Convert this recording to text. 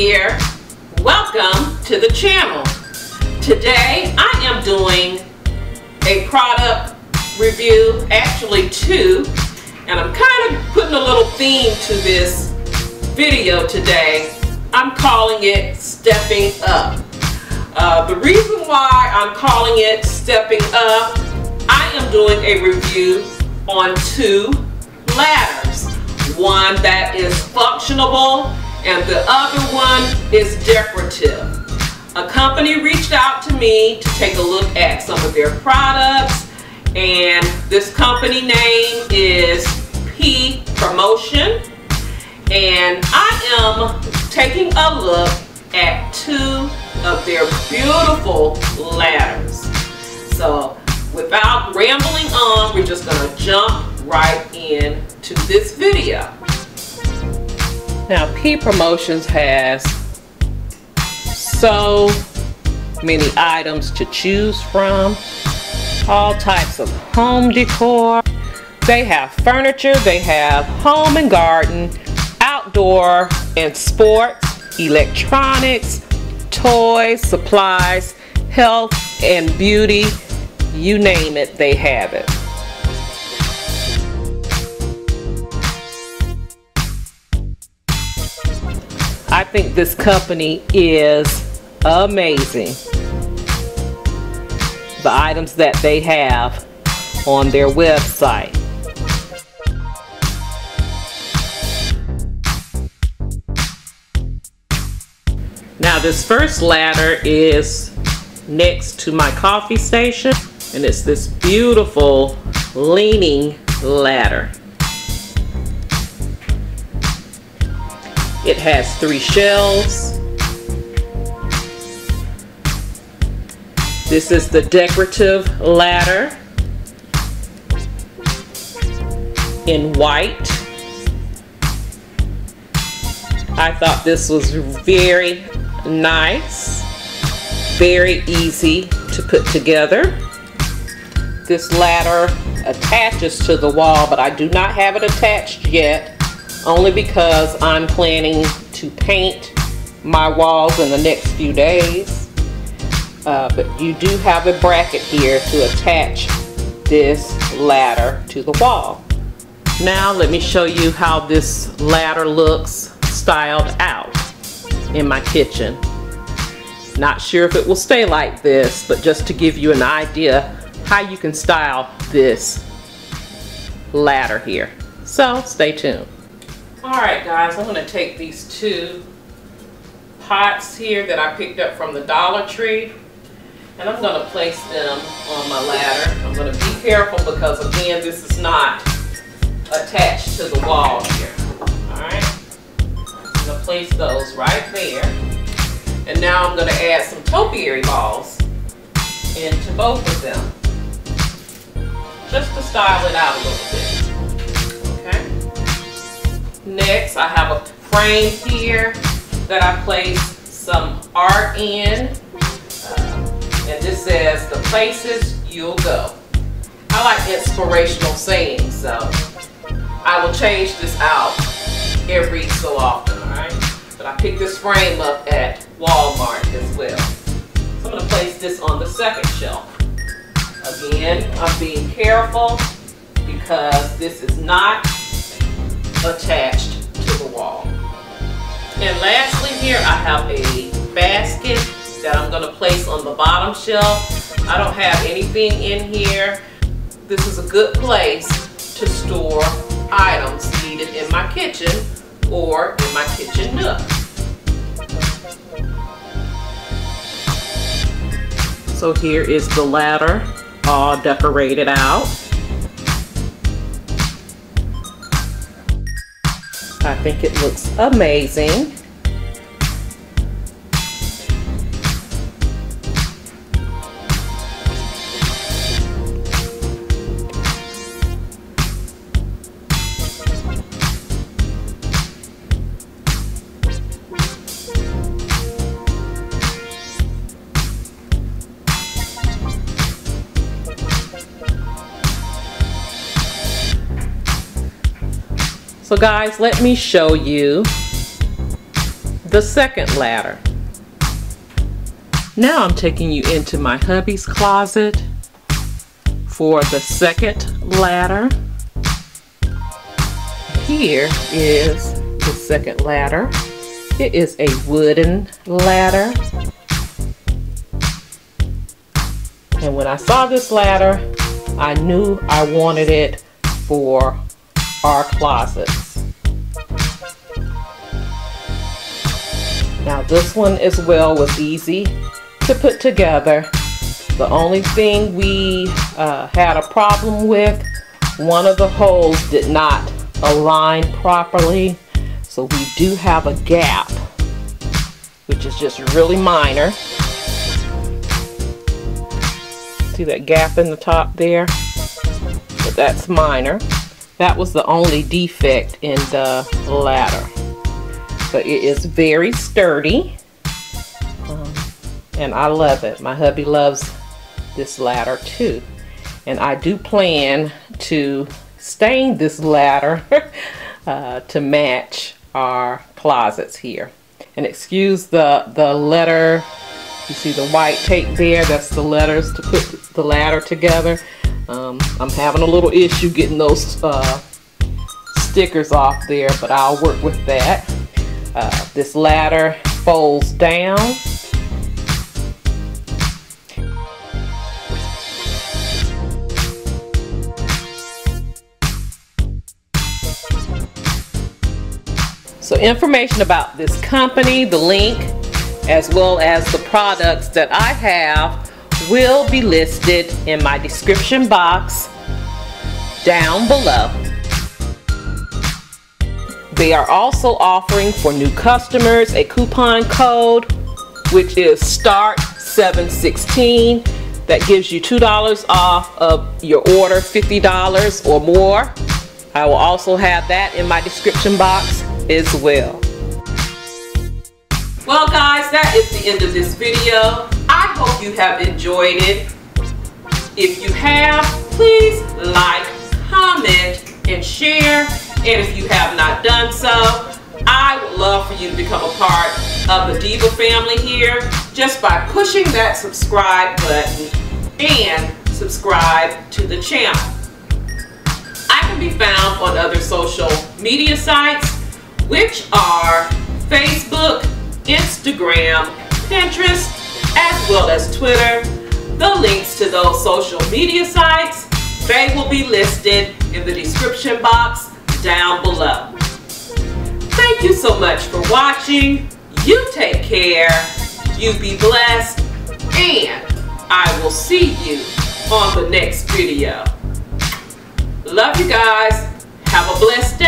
here. Welcome to the channel. Today I am doing a product review, actually two, and I'm kind of putting a little theme to this video today. I'm calling it Stepping Up. The reason why I'm calling it Stepping Up, I am doing a review on two ladders. One that is functionable and the other one is decorative. A company reached out to me to take a look at some of their products, and this company name is P Promotion, and I am taking a look at two of their beautiful ladders. So without rambling on, we're just going to jump right into this video. Now, P Promotions has so many items to choose from, all types of home decor. They have furniture, they have home and garden, outdoor and sports, electronics, toys, supplies, health and beauty, you name it, they have it. I think this company is amazing. The items that they have on their website. Now this first ladder is next to my coffee station, and it's this beautiful leaning ladder. It has 3 shelves. This is the decorative ladder in white. I thought this was very nice, very easy to put together. This ladder attaches to the wall, but I do not have it attached yet, only because I'm planning to paint my walls in the next few days. But you do have a bracket here to attach this ladder to the wall. Now let me show you how this ladder looks styled out in my kitchen. Not sure if it will stay like this, but just to give you an idea how you can style this ladder here. So stay tuned. Alright guys, I'm going to take these two pots here that I picked up from the Dollar Tree, and I'm going to place them on my ladder. I'm going to be careful because again, this is not attached to the wall here. Alright, I'm going to place those right there. And now I'm going to add some topiary balls into both of them, just to style it out a little bit. Next, I have a frame here that I placed some art in, and this says, "The places you'll go." I like inspirational sayings, so I will change this out every so often, alright? But I picked this frame up at Walmart as well. So I'm going to place this on the second shelf. Again, I'm being careful because this is not attached to the wall. And lastly here, I have a basket that I'm going to place on the bottom shelf. I don't have anything in here. This is a good place to store items needed in my kitchen or in my kitchen nook. So here is the ladder all decorated out. I think it looks amazing. So guys, let me show you the second ladder. Now I'm taking you into my hubby's closet for the second ladder. Here is the second ladder. It is a wooden ladder. And when I saw this ladder, I knew I wanted it for our closets. Now this one as well was easy to put together. The only thing we had a problem with, one of the holes did not align properly. So we do have a gap, which is just really minor. See that gap in the top there? But that's minor. That was the only defect in the ladder. But it is very sturdy. And I love it. My hubby loves this ladder too. And I do plan to stain this ladder to match our closets here. And excuse the letter, you see the white tape there, that's the letters to put the ladder together. I'm having a little issue getting those stickers off there, but I'll work with that. This ladder folds down. So information about this company, the link, as well as the products that I have will be listed in my description box down below. They are also offering for new customers a coupon code, which is START716. That gives you $2 off of your order, $50 or more. I will also have that in my description box as well. Well guys, that is the end of this video. I hope you have enjoyed it. If you have, please like, comment, and share. And if you have not done so, I would love for you to become a part of the Diva family here just by pushing that subscribe button and subscribe to the channel. I can be found on other social media sites, which are Facebook, Instagram, Pinterest, as well as Twitter. The links to those social media sites, they will be listed in the description box down below. Thank you so much for watching. You take care, you be blessed, and I will see you on the next video. Love you guys. Have a blessed day.